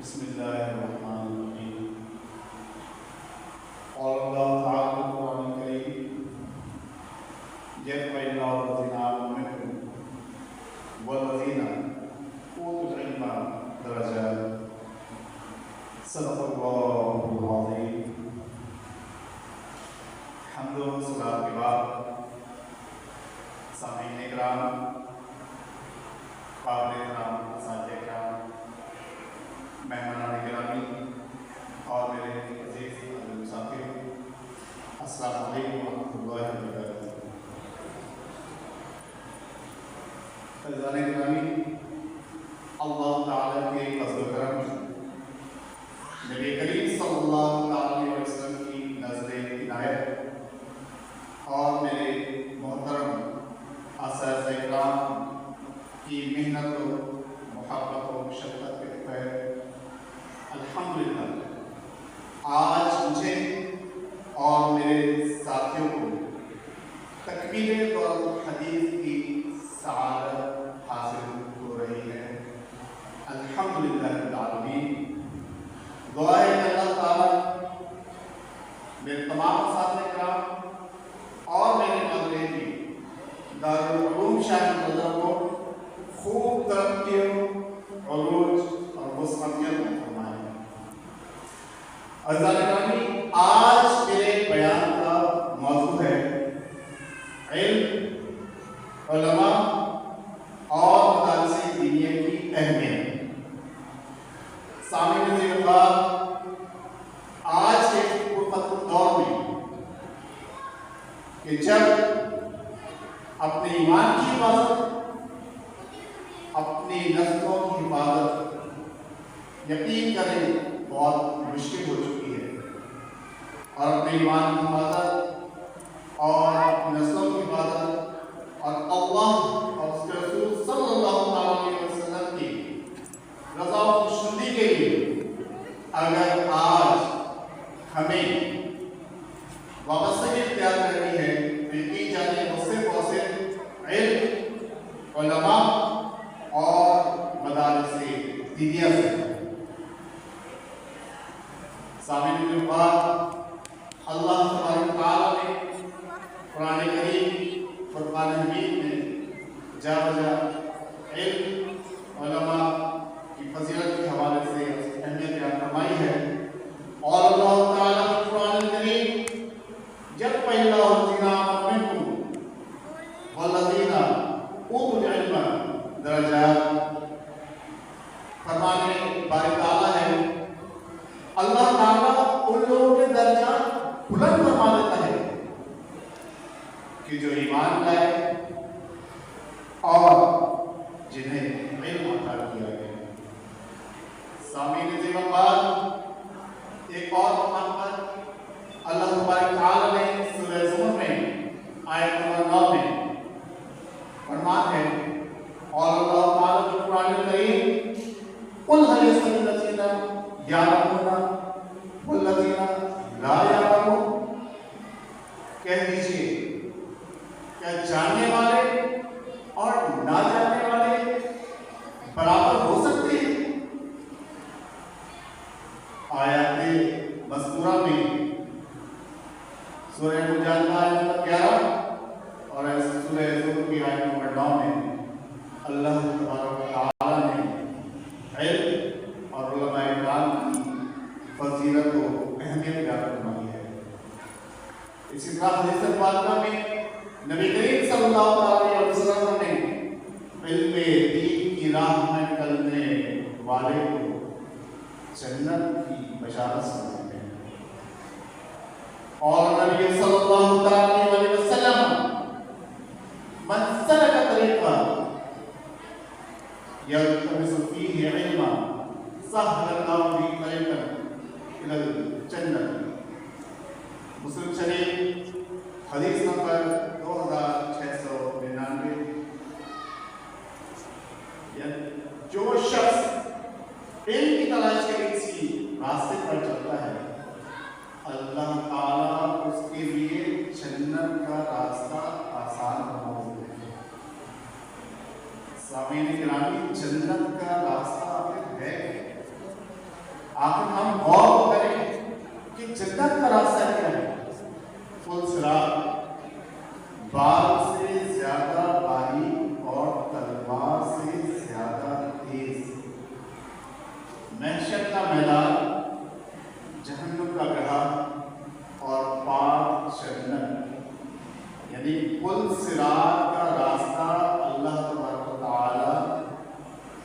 بسم الله الرحمن الرحيم. قال الله تعالى في القرآن الكريم: يرفع الله الذين آمنوا منكم والذين أوتوا العلم درجات. صدق الله العظيم. حمد و صلاۃ کے بعد سامعین کرام، قابل احترام اساتذہ کرام، مہمانان گرامی اور میرے عزیز ساتھیوں، السلام علیکم ورحمۃ اللہ وبرکاتہ۔ فیضان گرامی، اللہ تعالیٰ کے فضل و کرم، نبی کریم صلی اللہ علیہ وسلم کی نظر عنایت اور میرے محترم اساتذہ کرام کی محنت و محبت و شفقت کے تحت الحمدللہ آج مجھے اور میرے ساتھیوں کو تکمیل دور الحدیث کی سعادت حاصل ہو رہی ہے۔ الحمدللہ رب العالمین۔ دعا ہے کہ اللہ تعالیٰ میرے تمام اساتذہ کرام اور میرے مدرسے کی دارالعلوم شاہ نظر کو خوب ترقی، عروج اور وسعت فرمائے۔ عزیزان گرامی، آج میرے بیان کا موضوع ہے علم، علماء اور مدارس دینیہ کی اہمیت۔ سامعین عزیز، آج کے پرفتن دور میں کہ جب اپنے ایمان کی حفاظت، اپنی نسلوں کی حفاظت یقین کریں بہت مشکل ہو چکی ہے، اور اپنے ایمان کی حفاظت اور اپنی نسلوں کی حفاظت اور اللہ اور اس کے رسول صلی اللہ علیہ وسلم کی رضا و خوشنودی کے لیے اگر آج ہمیں وابستگی اختیار کرنی ہے تو یقین جانیے وہ صرف اور صرف علم، علماء اور مدارس دینیہ سے۔ سامعین کے بعد اللہ تبارک و تعالیٰ نے قرآن کریم فرقان حمید میں جا بجا علم، علماء کی فضیلت کے حوالے سے اہمیت بیان فرمائی ہے، اور اللہ تعالیٰ نے قرآن کریم جب پہلا الذین آمنوا منکم والذین اوتوا العلم درجات فرمانے باری تعالیٰ ہے۔ اللہ تعالیٰ ان لوگوں کے درجات بلند فرما دیتا ہے کہ جو ایمان لائے اور جنہیں علم عطا کیا گیا۔ سامعین عزیز، ایک اور مقام پر اللہ تبارک تعالیٰ نے سورہ زمر میں آیت نمبر 9 میں فرمان ہے، اور اللہ تعالیٰ کے قرآن کریم قل هل يستوي الذين يعلمون والذين لا يعلمون، کہہ دیجئے کیا جاننے والے اور نہ جاننے والے برابر ہو سکتے ہیں؟ آیات مذکورہ میں سورہ مجادلہ آیت نمبر 11 اور سورہ زمر کی آیت نمبر 9 میں اللہ تبارک و تعالیٰ نے علم اور علماء کرام کی فضیلت و اہمیت بیان فرمائی ہے۔ اسی طرح حدیث پاکہ میں نبی کریم صلی اللہ علیہ وسلم نے علم دین کی راہ میں چلنے والے کو جنت کی بشارت سنائی ہے، اور نبی صلی اللہ علیہ وسلم من سلک طریقا یلتمس فیہ علما سہل اللہ بہ طریقا الی الجنہ۔ مسلم شریف حدیث نمبر 2699۔ جو شخص علم کی تلاش کے کسی راستے پر چلتا ہے، اللہ تعالیٰ اس کے لیے جنت کا راستہ آسان بنا دیتے ہیں۔ سامعین گرامی، جنت کا راستہ ہے आखिर हम गौर करें कि जन्नत का रास्ता क्या है। पुल सिरात बाल से ज्यादा बारीक और तलवार से ज्यादा तेज, महशर का मैदान, जहन्नुम का गड्ढा और पाक जन्नत, यानी पुल सिरात का रास्ता अल्लाह तबारक व तआला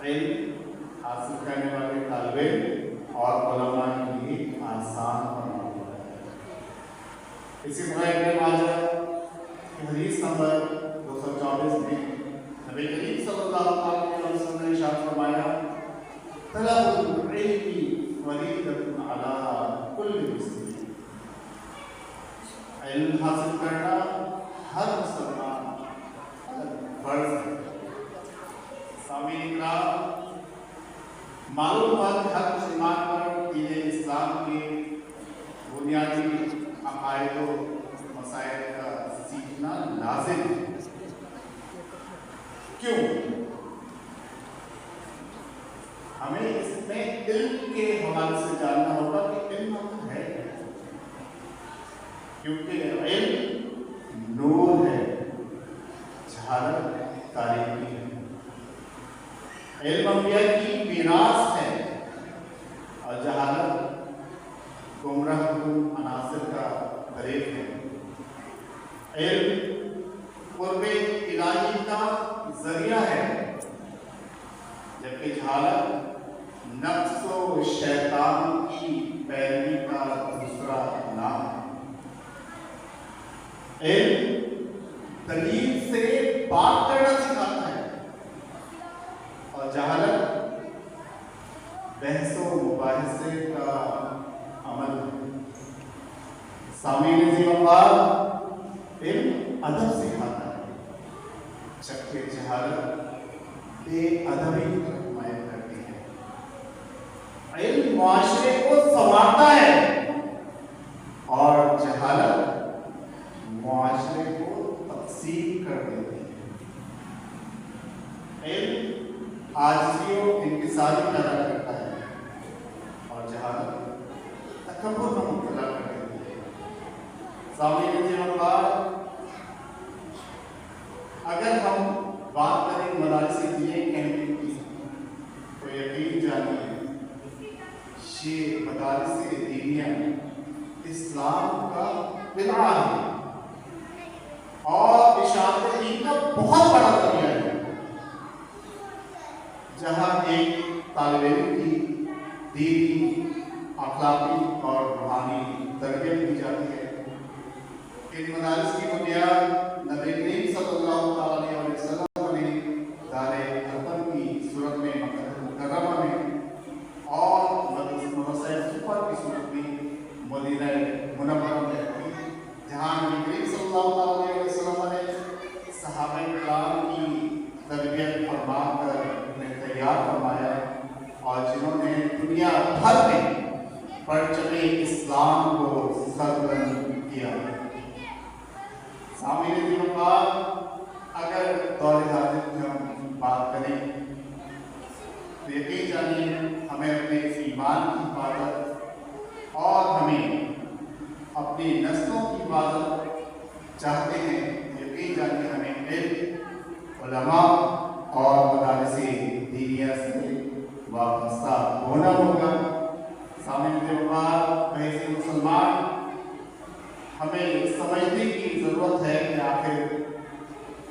इल्म हासिल करने वाले तालिबे और उलमा के लिए आसान बना हुआ है। इसी तरह इब्न माजा की हदीस नंबर 224 में नबी करीम सल्लल्लाहु अलैहि वसल्लम ने इरशाद फरमाया, तलबुल इल्मी फरीदतुन अला कुल्लि मुस्लिम, इल्म हासिल करना हर मुसलमान फर्ज है। सामीन इकराम, मालूम हुआ कि हर मुसलमान पर दीन इस्लाम के बुनियादी अकायद व मसाइल का सीखना लाजिम है। क्यों? हमें इसमें इल्म के हवाले से जानना होगा कि इल्म है क्या, क्योंकि इल्म नूर है, जहालत तारीकी है। इल्म अंबिया की विरासत है और जहालत गुमराहकुन अनासिर का फरेब है। इल्म कुर्बे इलाही का जरिया है, जबकि जहालत नफ्स व शैतान की पैरवी का दूसरा नाम है। इल्म दलील से बात करना सिखाता है और जहालत बहस व मुबाहिसे का अमल है। सामीन ज़िम्मेदार इल्म अदब सिखाता है, जबकि जहालत बेअदबी की तरफ माइल करती है। इल्म मुआशरे को संवारता है और जहालत मुआशरे को तक़सीम कर देती है। इल्म आजिज़ी और इंकिसारी पैदा करता है और जहालत तकब्बुर में मुब्तला कर देती है। सामीन ज़िम्मेदार, अगर हम बात करें मदारिस दीन कहने की, तो यकीन जानिए ये मदारिस दीनिया इस्लाम का बिदआ है और इशाअत दीन का बहुत बड़ा जरिया है। जहाँ एक तालिब इल्म की दीनी, अखलाकी और रूहानी तरबियत की जाती है। इन मदारिस की बुनियाद नबी करीम सल्लल्लाहु अलैहि वसल्लम ने दारे अरकम की सूरत में, मक्का मुकर्रमा में और मदरसा सुपर की सूरत में मदीना मुनव्वरा में रखी, जहाँ नबी करीम सल्लल्लाहु अलैहि वसल्लम ने सहाबाए किराम की तरबियत फरमा कर उन्हें तैयार फरमाया और जिन्होंने दुनिया भर में परचमे इस्लाम को सरबुलंद किया। सामीन ज़िम्मेदार, अगर दौर हाजिर में हम बात करें तो यकीन जानिए हमें अपने ईमान की हिफाजत और हमें अपनी नस्लों की हिफाजत चाहते हैं। यकीन जानिए हमें इल्म, उलमा और मदारिस दीनिया से वाबस्ता होना होगा। सामीन ज़िम्मेदार, वैसे मुसलमान हमें समझने की ज़रूरत है कि आखिर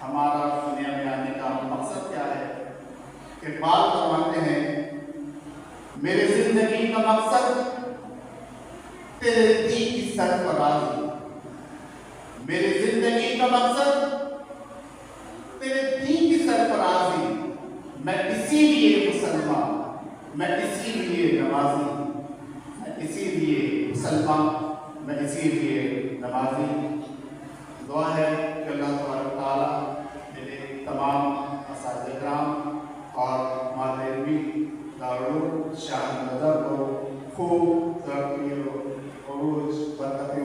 हमारा दुनिया में आने का मकसद क्या है। कि बात फरमाते हैं, मेरी जिंदगी का मकसद तेरे दीन की सरफराजी, मेरी जिंदगी का मकसद तेरे दीन की सरफराजी। मैं इसीलिए मुसलमान, मैं इसीलिए नमाजी, मैं इसीलिए मुसलमान, मैं इसीलिए नमाजी। दुआ है कि अल्लाह तबारक व तआला मेरे तमाम असातिज़ा किराम और मादरवी दारुल शाह नज़र को खूब तरक्की और उरूज बरकतें